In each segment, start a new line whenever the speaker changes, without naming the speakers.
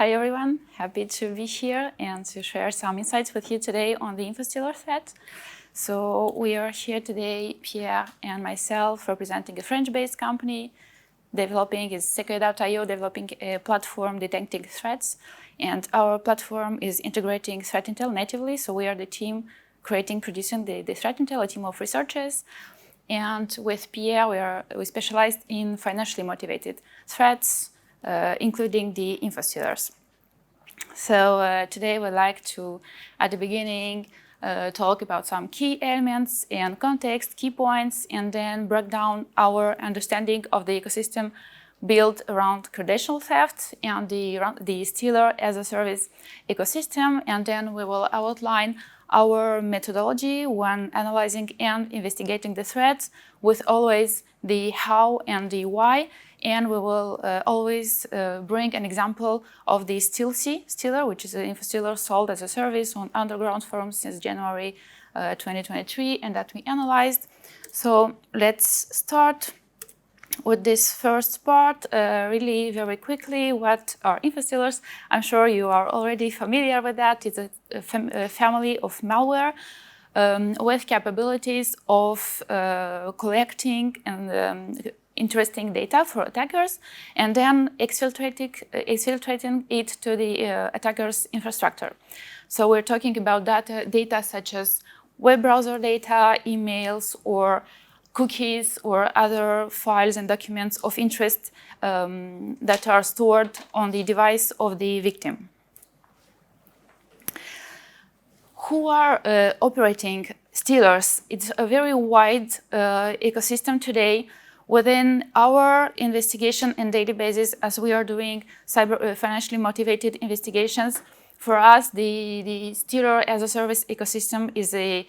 Hi everyone, happy to be here and to share some insights with you today on the Infostealer threat. So we are here today, Pierre and myself, representing a French-based company developing is Secure.io, developing a platform detecting threats. And our platform is integrating threat intel natively. So we are the team producing the threat intel, a team of researchers. And with Pierre, we specialized in financially motivated threats, including the Infostealers. So today we'd like to, at the beginning, talk about some key elements and context, key points, and then break down our understanding of the ecosystem built around credential theft and the stealer as a service ecosystem. And then we will outline our methodology when analyzing and investigating the threats, with always the how and the why. And we will always bring an example of the stealer, which is an Infostealer sold as a service on underground forums since January 2023, and that we analyzed. So let's start with this first part, really very quickly. What are Infostealers? I'm sure you are already familiar with that. It's a family of malware with capabilities of collecting and interesting data for attackers, and then exfiltrating it to the attacker's infrastructure. So we're talking about data such as web browser data, emails, or cookies, or other files and documents of interest that are stored on the device of the victim. Who are operating stealers? It's a very wide ecosystem today. Within our investigation and databases, as we are doing financially motivated investigations, for us, the stealer as a service ecosystem is a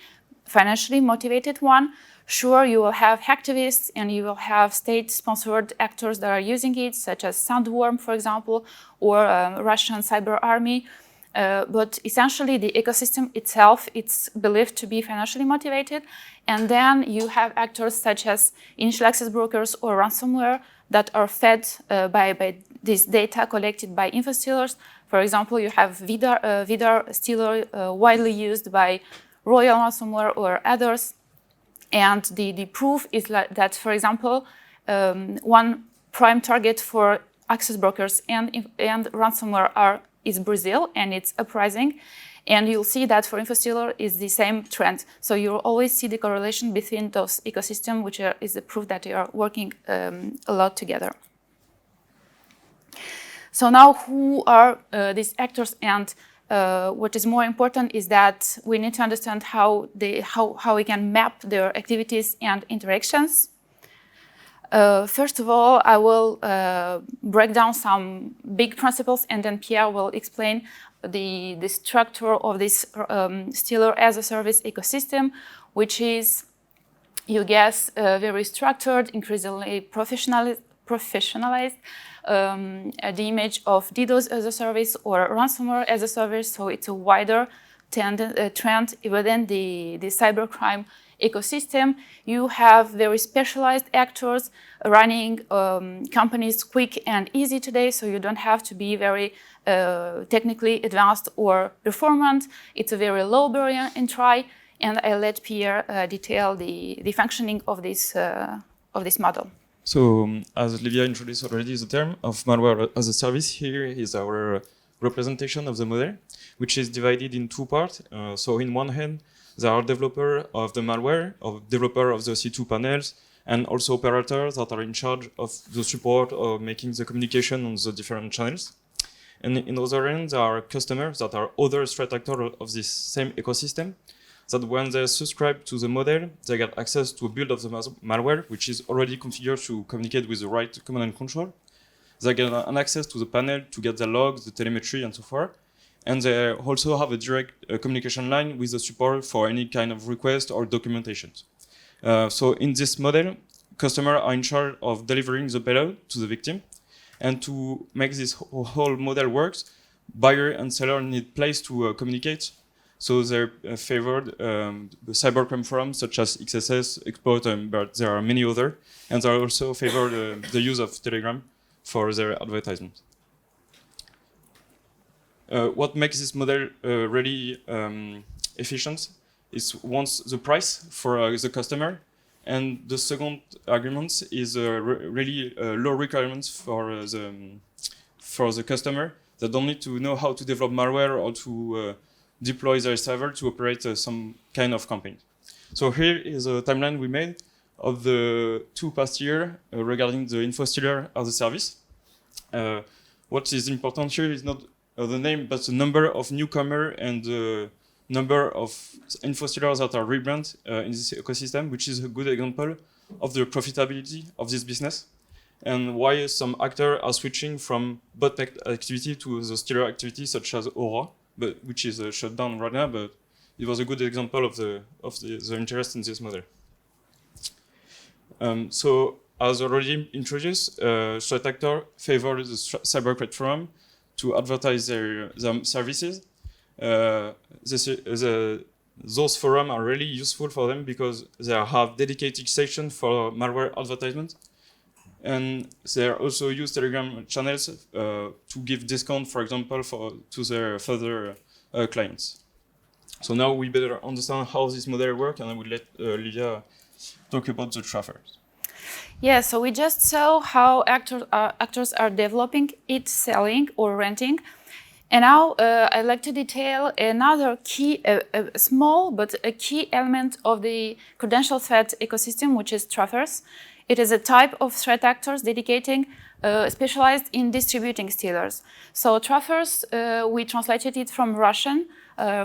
financially motivated one. Sure, you will have hacktivists and you will have state-sponsored actors that are using it, such as Sandworm, for example, or Russian cyber army. But essentially, the ecosystem itself, it's believed to be financially motivated. And then you have actors such as initial access brokers or ransomware that are fed by this data collected by Infostealers. For example, you have Vidar stealer widely used by Royal Ransomware or others. And the proof is that, for example, one prime target for access brokers and ransomware is Brazil, and it's uprising. And you'll see that for Infostealer is the same trend. So you'll always see the correlation between those ecosystems, which is the proof that they are working a lot together. So now, who are these actors? And what is more important is that we need to understand how we can map their activities and interactions. First of all, I will break down some big principles, and then Pierre will explain the structure of this stealer as a service ecosystem, which is, you guess, very structured, increasingly professionalized, the image of DDoS as a service or ransomware as a service. So it's a wider trend within the cybercrime ecosystem. You have very specialized actors running companies quick and easy today, so you don't have to be very technically advanced or performant. It's a very low barrier in entry, and I'll let Pierre detail the functioning of this model.
So, as Livia introduced already the term of Malware-as-a-Service, here is our representation of the model, which is divided in two parts. So in one hand, there are developers of the malware, developers of the C2 panels, and also operators that are in charge of the support or making the communication on the different channels. And in the other hand, there are customers that are other threat actors of this same ecosystem, that when they subscribe to the model, they get access to a build of the malware, which is already configured to communicate with the right command and control. They get an access to the panel to get the logs, the telemetry, and so forth. And they also have a direct communication line with the support for any kind of request or documentation. So in this model, customers are in charge of delivering the payload to the victim. And to make this whole model works, buyer and seller need place to communicate. So they're favored cybercrime forums such as XSS, Exploit, but there are many others. And they also favor the use of Telegram for their advertisements. What makes this model really efficient is once the price for the customer, and the second argument is really low requirements for the customer that don't need to know how to develop malware or to deploy their server to operate some kind of campaign. So here is a timeline we made of the 2 past years regarding the Infostealer as a service. What is important here is not the name, but the number of newcomers and the number of Infostealers that are rebranded in this ecosystem, which is a good example of the profitability of this business and why some actors are switching from botnet activity to the stealer activity, such as Aura, which is shut down right now, but it was a good example of the interest in this model. So, as already introduced, threat actors favor the cybercrime forum to advertise their services. Those forums are really useful for them because they have dedicated sections for malware advertisement. And they also use Telegram channels to give discount, for example, to their further clients. So now we better understand how this model works, and I will let Livia talk about the traffers.
Yeah, so we just saw how actors are developing it, selling, or renting. And now I'd like to detail another key, a small but a key element of the credential threat ecosystem, which is traffers. It is a type of threat actors dedicating, specialized in distributing stealers. So traffers, we translated it from Russian,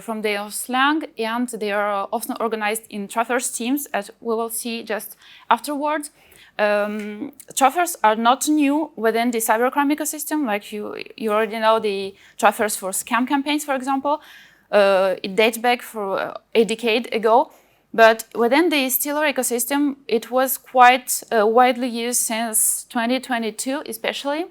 from their slang, and they are often organized in traffers teams, as we will see just afterwards. Traffers are not new within the cybercrime ecosystem. Like you already know the traffers for scam campaigns, for example. It dates back for a decade ago. But within the stealer ecosystem, it was quite widely used since 2022, especially.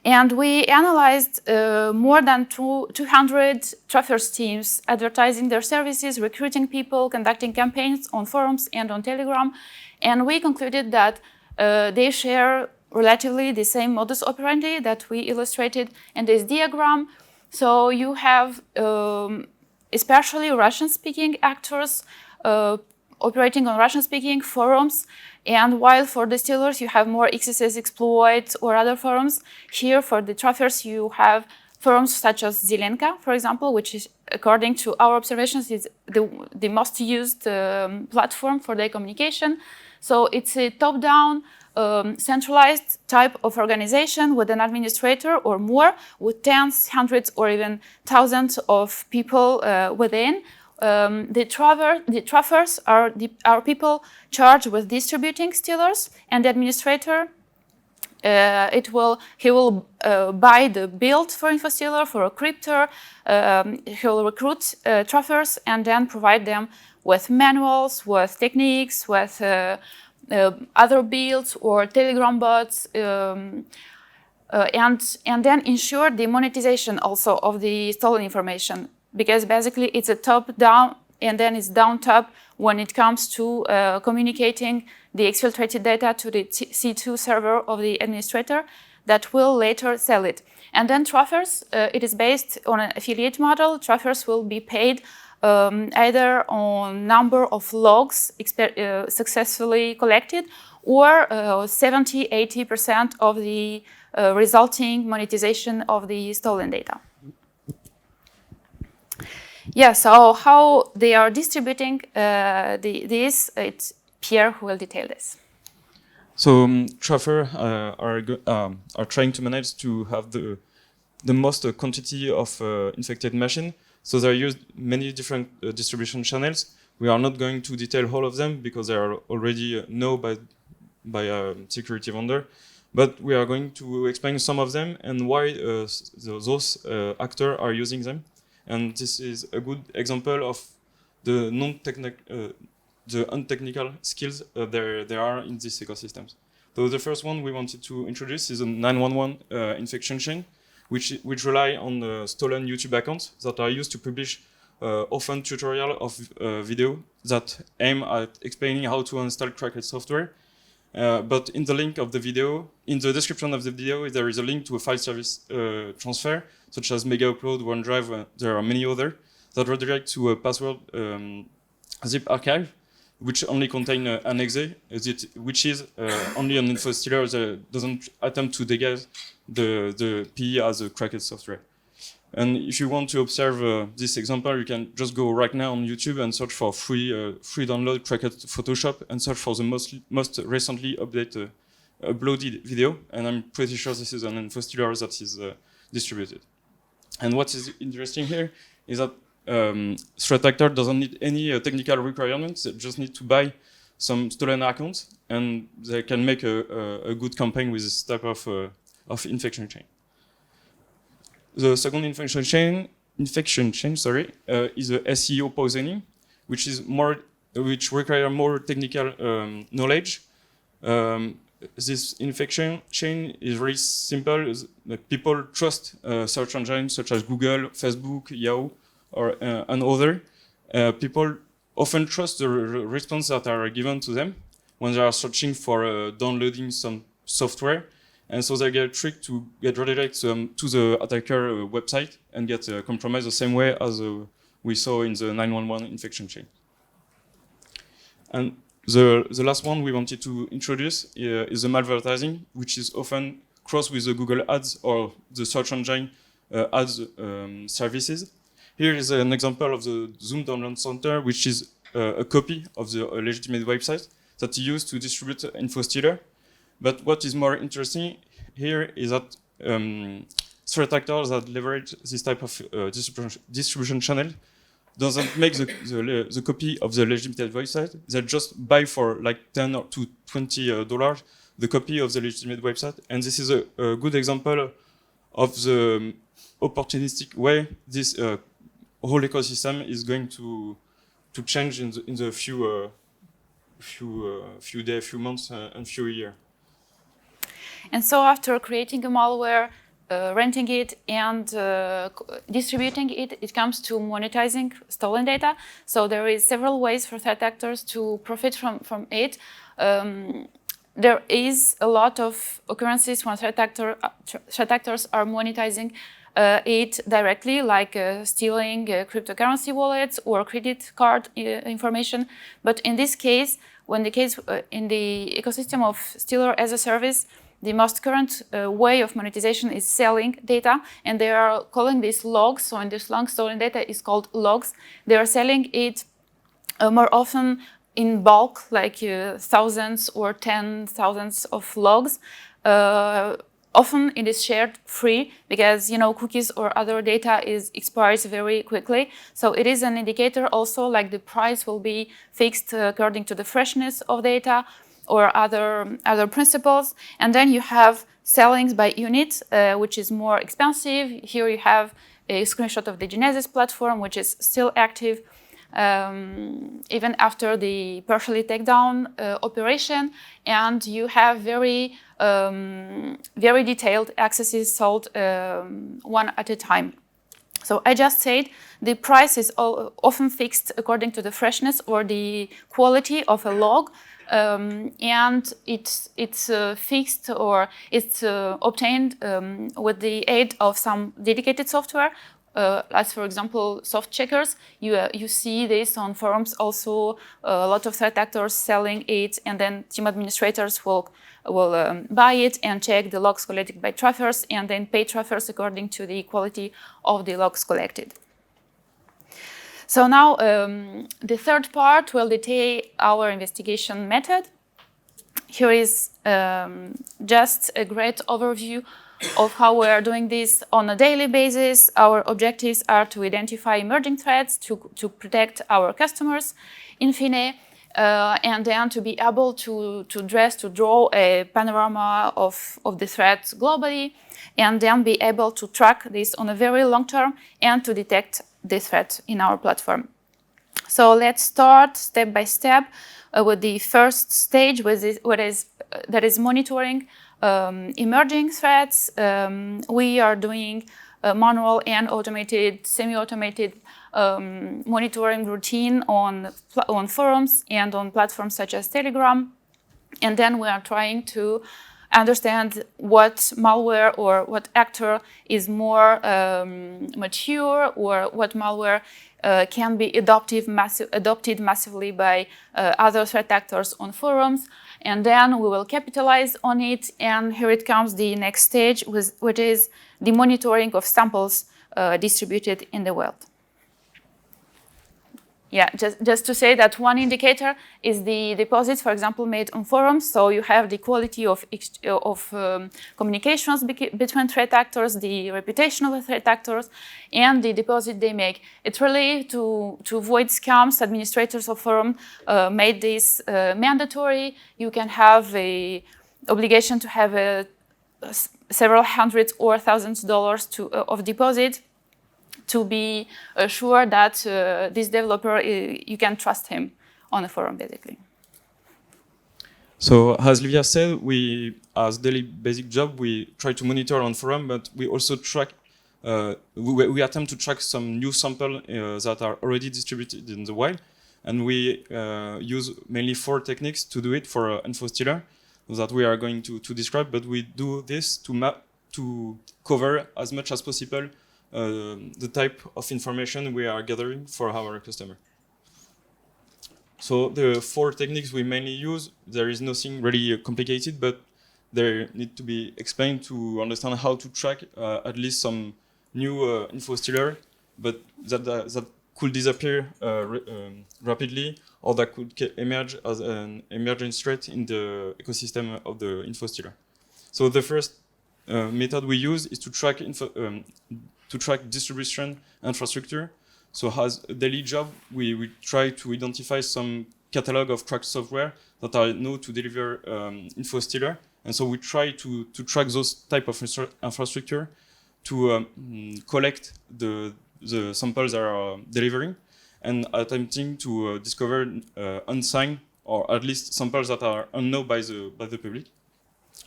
And we analyzed more than 200 traffers teams advertising their services, recruiting people, conducting campaigns on forums and on Telegram. And we concluded that they share relatively the same modus operandi that we illustrated in this diagram. So you have especially Russian-speaking actors operating on Russian-speaking forums. And while for the stealers you have more XSS exploits or other forums, here for the traffers you have forums such as Zelenka, for example, which is, according to our observations, is the most used platform for their communication. So it's a top-down, centralized type of organization with an administrator or more, with tens, hundreds, or even thousands of people within. The traffers are people charged with distributing stealers, and the administrator he will buy the build for Infostealer, for a cryptor. He will recruit traffers and then provide them with manuals, with techniques, with other builds or Telegram bots, and then ensure the monetization also of the stolen information, because basically it's a top-down and then it's down-top when it comes to communicating the exfiltrated data to the C2 server of the administrator that will later sell it. And then traffers, it is based on an affiliate model. Traffers will be paid either on number of logs successfully collected, or 70–80% of the resulting monetization of the stolen data. Yeah, so how they are distributing this, it's Pierre who will detail this.
So traffers are trying to manage to have the most quantity of infected machine. So they use many different distribution channels. We are not going to detail all of them because they are already known by a security vendor. But we are going to explain some of them and why those actors are using them. And this is a good example of the untechnical skills there are in these ecosystems. So the first one we wanted to introduce is a 911 infection chain, which rely on stolen YouTube accounts that are used to publish often tutorial of video that aim at explaining how to install cracked software. But in the link of the video, in the description of the video, there is a link to a file service transfer, such as Mega Upload, OneDrive, there are many others, that redirect to a password zip archive, which only contain an exe, which is only an infostealer that doesn't attempt to disguise the PE as a cracked software. And if you want to observe this example, you can just go right now on YouTube and search for free download cracked Photoshop and search for the most recently uploaded video. And I'm pretty sure this is an infostealer that is distributed. And what is interesting here is that threat actor doesn't need any technical requirements. They just need to buy some stolen accounts, and they can make a good campaign with this type of infection chain. The second infection chain, is a SEO poisoning, which require more technical knowledge. This infection chain is very simple. People trust search engines such as Google, Facebook, Yahoo, or and other. People often trust the responses that are given to them when they are searching for downloading some software. And so they get tricked to get redirected to the attacker website and get compromised the same way as we saw in the 911 infection chain. And the last one we wanted to introduce is the malware advertising, which is often crossed with the Google Ads or the search engine ads services. Here is an example of the Zoom Download Center, which is a copy of the legitimate website that you use to distribute Infostealer. But what is more interesting here is that threat actors that leverage this type of distribution channel doesn't make the copy of the legitimate website. They just buy for like $10 to $20 the copy of the legitimate website. And this is a good example of the opportunistic way this whole ecosystem is going to change in the few days, few months, and few years.
And so after creating a malware, renting it, and distributing it, it comes to monetizing stolen data. So there is several ways for threat actors to profit from it. There is a lot of occurrences when threat actors are monetizing it directly, like stealing cryptocurrency wallets or credit card information. But in this case, in the ecosystem of Stealer as a service, the most current way of monetization is selling data, and they are calling this logs. So in this long stolen data is called logs. They are selling it more often in bulk, like thousands or 10,000s of logs. Often it is shared free because cookies or other data expires very quickly. So it is an indicator also, like the price will be fixed according to the freshness of data or other principles. And then you have sellings by unit, which is more expensive. Here you have a screenshot of the Genesis platform, which is still active even after the partially takedown operation. And you have very detailed accesses sold one at a time. So I just said the price is often fixed according to the freshness or the quality of a log. And it's fixed or it's obtained with the aid of some dedicated software, as for example soft checkers. You see this on forums also, a lot of threat actors selling it, and then team administrators will buy it and check the logs collected by truffers and then pay truffers according to the quality of the logs collected. So now the third part will detail our investigation method. Here is just a great overview of how we are doing this on a daily basis. Our objectives are to identify emerging threats, to protect our customers, in fine, and then to be able to draw a panorama of the threats globally, and then be able to track this on a very long term and to detect this threat in our platform. So let's start step by step with the first stage, that is monitoring emerging threats. We are doing manual and automated, semi-automated monitoring routine on forums and on platforms such as Telegram. And then we are trying to understand what malware or what actor is more mature, or what malware can be adopted massively by other threat actors on forums. And then we will capitalize on it. And here it comes the next stage, which is the monitoring of samples distributed in the world. Yeah, just to say that one indicator is the deposits, for example, made on forums. So you have the quality of communications between threat actors, the reputation of the threat actors, and the deposit they make. It's really to avoid scams. Administrators of forum made this mandatory. You can have a obligation to have several hundreds or thousands of dollars of deposit, to be sure that this developer, you can trust him on the forum, basically.
So as Livia said, we, as daily basic job, we try to monitor on forum, but we also track, we attempt to track some new samples that are already distributed in the wild. And we use mainly 4 techniques to do it for Infostealer that we are going to describe, but we do this to cover as much as possible the type of information we are gathering for our customer. So the 4 techniques we mainly use, there is nothing really complicated, but they need to be explained to understand how to track at least some new Infostealer, but that could disappear rapidly, or that could emerge as an emerging threat in the ecosystem of the Infostealer. So the first method we use is to track distribution infrastructure. So as a daily job, we try to identify some catalog of cracked software that are known to deliver Infostealer. And so we try to track those type of infrastructure to collect the samples that are delivering, and attempting to discover unsigned, or at least samples that are unknown by the public.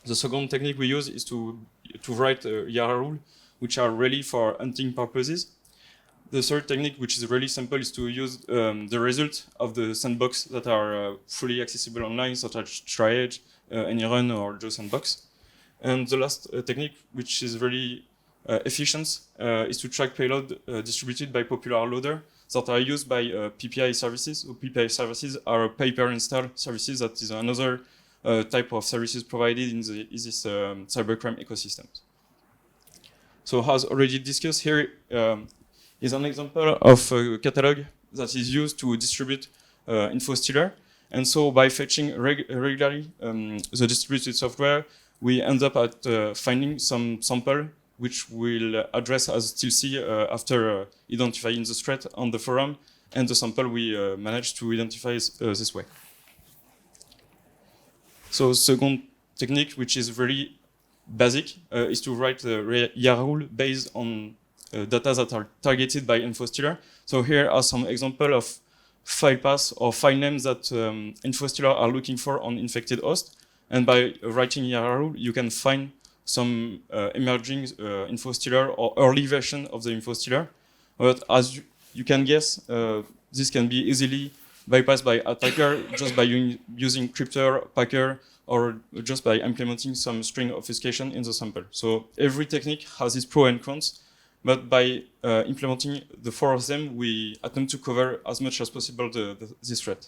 The second technique we use is to write YARA rules, which are really for hunting purposes. The third technique, which is really simple, is to use the results of the sandbox that are fully accessible online, such as TryEdge, AnyRun, or Joe Sandbox. And the last technique, which is really efficient, is to track payload distributed by popular loader that are used by PPI services. So PPI services are pay-per-install services. That is another type of services provided in this cybercrime ecosystem. So as already discussed, here is an example of a catalog that is used to distribute Infostealer. And so by fetching regularly the distributed software, we end up at finding some sample which will address as TLC after identifying the threat on the forum, and the sample we managed to identify this way. So second technique, which is very basic, is to write the YARA rule based on data that are targeted by Infostealer. So here are some examples of file paths or file names that Infostealer are looking for on infected hosts. And by writing YARA rule, you can find some emerging Infostealer or early version of the Infostealer. But as you can guess, this can be easily bypassed by attacker just by using cryptor, packer, or just by implementing some string obfuscation in the sample. So every technique has its pros and cons, but by implementing the 4 of them, we attempt to cover as much as possible this threat.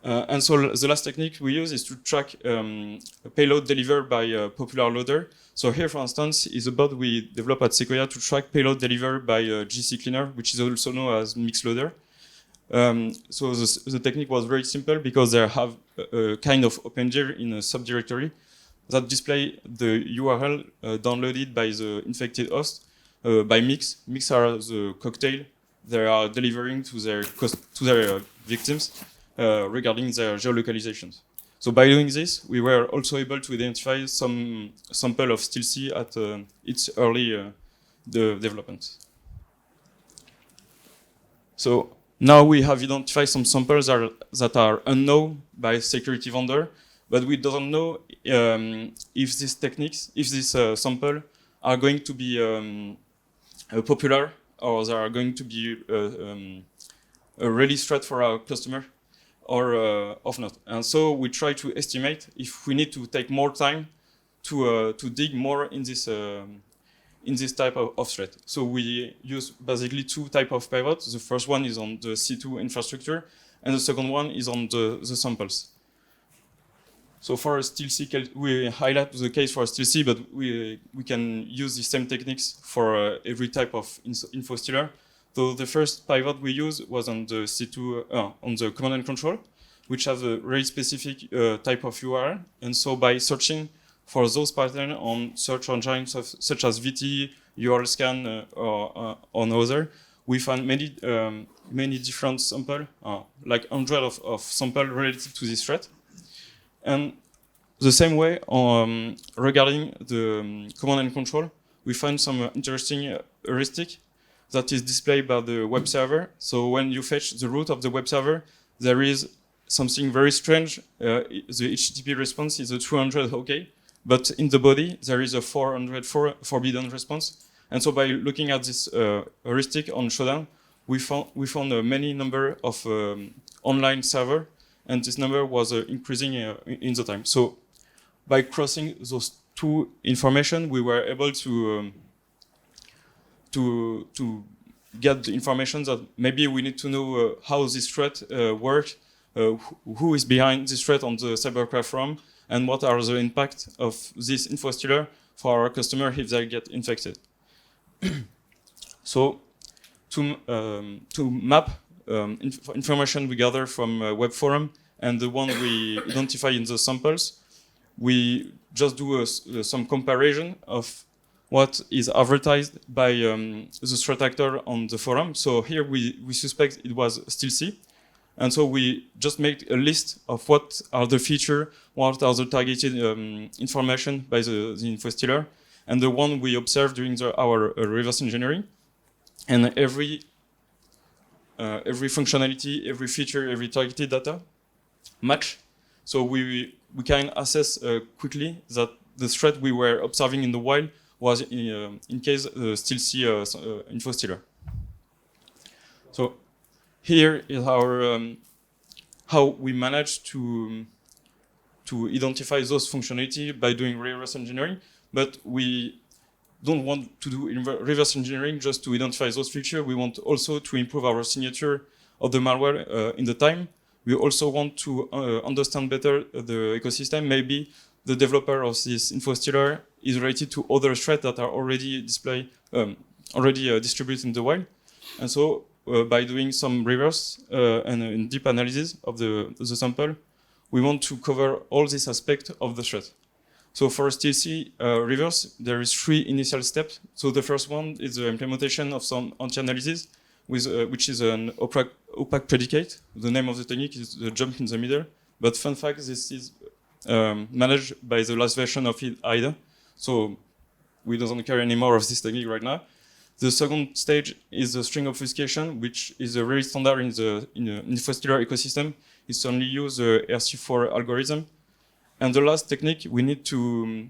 And so the last technique we use is to track a payload delivered by a popular loader. So here, for instance, is a bot we developed at Sequoia to track payload delivered by GC Cleaner, which is also known as Mixloader. So the technique was very simple because they have a kind of OpenGIR in a subdirectory that display the URL downloaded by the infected host by Mix. Mix are the cocktail they are delivering to their victims regarding their geolocalizations. So by doing this, we were also able to identify some sample of STILC at its early development. So now we have identified some samples that are unknown by security vendor, but we don't know if these techniques, if this sample are going to be popular, or they are going to be a really threat for our customer, or not. And so we try to estimate if we need to take more time to dig more in this type of threat. So we use basically two types of pivots. The first one is on the C2 infrastructure, and the second one is on the samples. So for StealC, we highlight the case for StealC, but we can use the same techniques for every type of infostealer. So the first pivot we used was on the C2, on the command and control, which has a very specific type of URL. And so by searching for those patterns on search engines such as VT, URL scan, or on other, we found many different samples, like hundreds of samples related to this threat. And the same way, regarding the command and control, we find some interesting heuristic that is displayed by the web server. So when you fetch the root of the web server, there is something very strange. The HTTP response is a 200 OK, but in the body, there is a 404 forbidden response. And so by looking at this heuristic on Shodan, we found a many number of online server, and this number was increasing in the time. So by crossing those two information, we were able to get the information that maybe we need to know how this threat works, who is behind this threat on the cybercrime forum, and what are the impact of this infostealer for our customer if they get infected. So to map information we gather from web forum and the one we identify in the samples, we just do some comparison of what is advertised by the threat actor on the forum. So here we suspect it was StealC. And so we just make a list of what are the features, what are the targeted information by the infostealer, and the one we observed during our reverse engineering. And every functionality, every feature, every targeted data match. So we can assess quickly that the threat we were observing in the wild was in case StealC infostealer. So here is our how we manage to identify those functionality by doing reverse engineering, but we don't want to do reverse engineering just to identify those features. We want also to improve our signature of the malware in the time. We also want to understand better the ecosystem. Maybe the developer of this infostealer is related to other threats that are already distributed in the wild. And so by doing some reverse and deep analysis of the sample, we want to cover all these aspects of the threat. So for StealC reverse, there is 3 initial steps. So the first one is the implementation of some anti-analysis, which is an opaque predicate. The name of the technique is the jump in the middle. But fun fact, this is managed by the last version of IDA. So we don't care anymore of this technique right now. The second stage is the string obfuscation, which is a very standard in the infostealer ecosystem. It's only use the RC4 algorithm. And the last technique we need to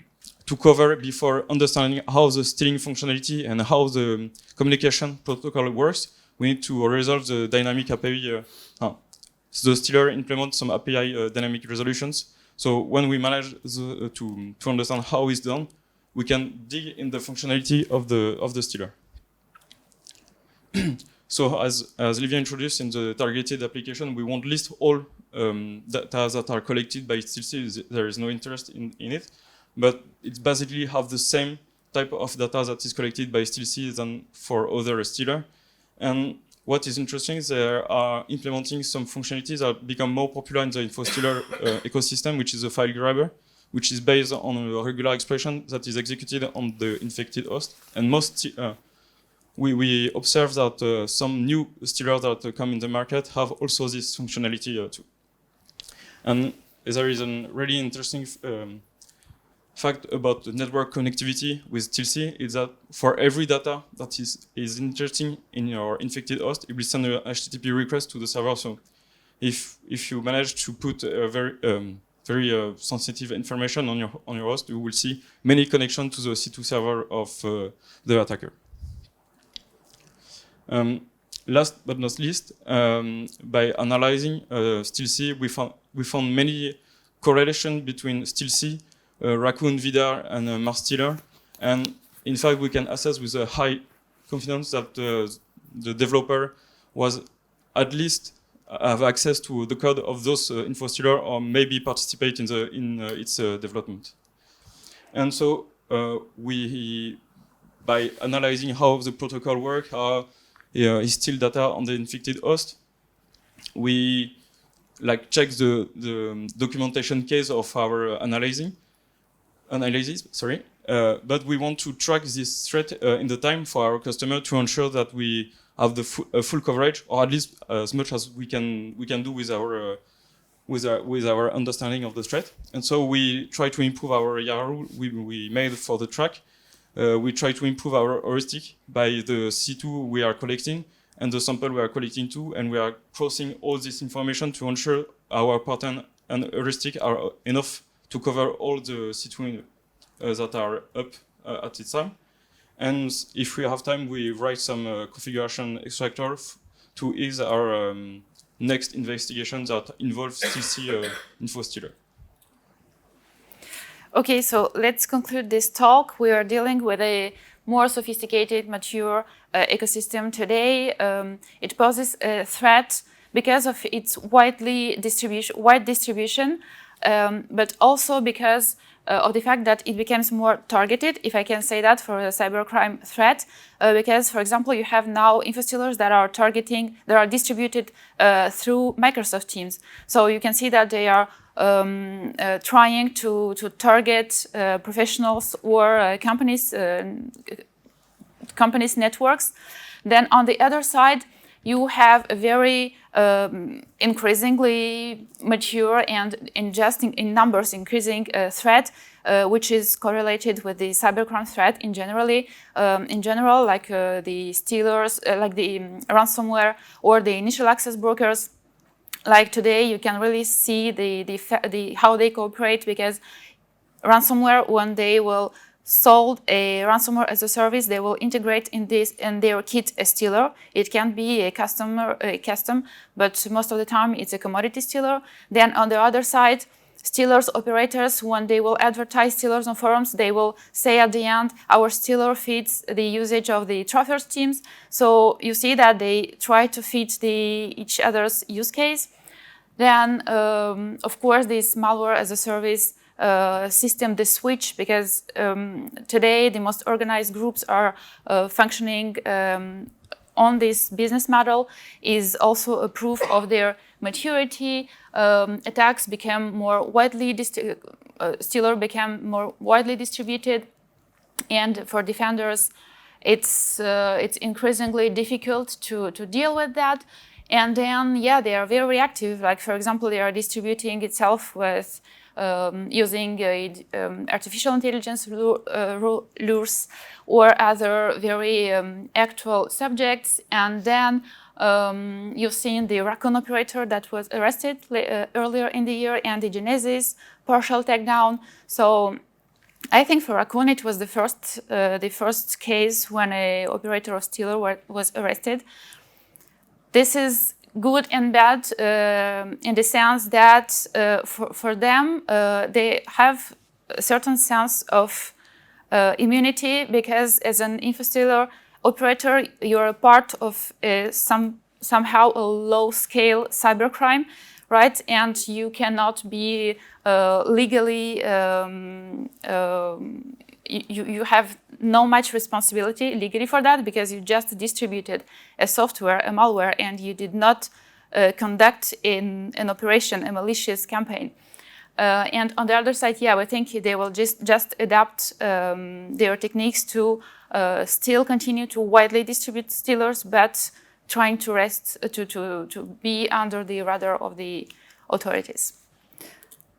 cover before understanding how the stealing functionality and how the communication protocol works, we need to resolve the dynamic API. So the stealer implements some API dynamic resolutions. So when we manage to understand how it's done, we can dig in the functionality of the stealer. So as Livia introduced in the targeted application, we won't list all data that are collected by StealC. There is no interest in it, but it basically have the same type of data that is collected by StealC than for other stealer. And what is interesting is they are implementing some functionalities that become more popular in the infostealer ecosystem, which is a file grabber, which is based on a regular expression that is executed on the infected host. And we observe that some new stealers that come in the market have also this functionality too. And there is a really interesting fact about the network connectivity with StealC is that for every data that is interesting in your infected host, it will send a HTTP request to the server. So if you manage to put a very sensitive information on your host, you will see many connections to the C2 server of the attacker. last but not least, by analyzing StealC, we found many correlation between StealC, Raccoon, Vidar, and Marstealer, and in fact we can assess with a high confidence that the developer was at least have access to the code of those Infostealer, or maybe participate in its development. And so we, by analyzing how the protocol works, how is steal data on the infected host, we check the documentation case of our analysis. But we want to track this threat in the time for our customer to ensure that we have the full coverage, or at least as much as we can do with our understanding of the threat. And so we try to improve our YARA we made for the track. We try to improve our heuristic by the C2 we are collecting and the sample we are collecting too, and we are crossing all this information to ensure our pattern and heuristic are enough to cover all the C2 that are up at this time. And if we have time, we write some configuration extractor to ease our next investigation that involves StealC Infostealer.
Okay, so let's conclude this talk. We are dealing with a more sophisticated, mature ecosystem today. It poses a threat because of its wide distribution, but also because of the fact that it becomes more targeted, if I can say that, for a cybercrime threat. Because, for example, you have now Infostealers that are distributed through Microsoft Teams. So you can see that they are trying to target professionals or companies networks. Then on the other side, you have a very increasingly mature and in numbers increasing threat, which is correlated with the cybercrime threat in general, like the stealers, like the ransomware or the initial access brokers. Like today, you can really see how they cooperate, because ransomware, when they will sold a ransomware-as-a-service, they will integrate in their kit a stealer. It can be a custom, but most of the time it's a commodity stealer. Then on the other side, stealers operators, when they will advertise stealers on forums, they will say at the end, our stealer fits the usage of the traverse teams. So you see that they try to fit each other's use case. Then, of course, this malware-as-a-service system, the switch, because today the most organized groups are functioning on this business model, is also a proof of their maturity. Attacks become more widely stealer became more widely distributed, and for defenders, it's increasingly difficult to deal with that. And then, yeah, they are very reactive. Like, for example, they are distributing itself with using artificial intelligence lures or other very actual subjects. And then you've seen the Raccoon operator that was arrested earlier in the year, and the Genesis partial takedown. So I think for Raccoon it was the first case when an operator of Stealer was arrested. This is good and bad in the sense that for them they have a certain sense of immunity, because as an Infostealer operator you're a part of somehow a low-scale cybercrime, right? And you cannot be legally you have no much responsibility legally for that, because you just distributed a software, a malware, and you did not conduct an operation, a malicious campaign. And on the other side, yeah, I think they will just adapt their techniques to still continue to widely distribute stealers, but trying to be under the radar of the authorities.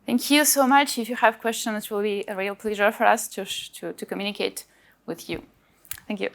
Thank you so much. If you have questions, it will be a real pleasure for us to communicate with you. Thank you.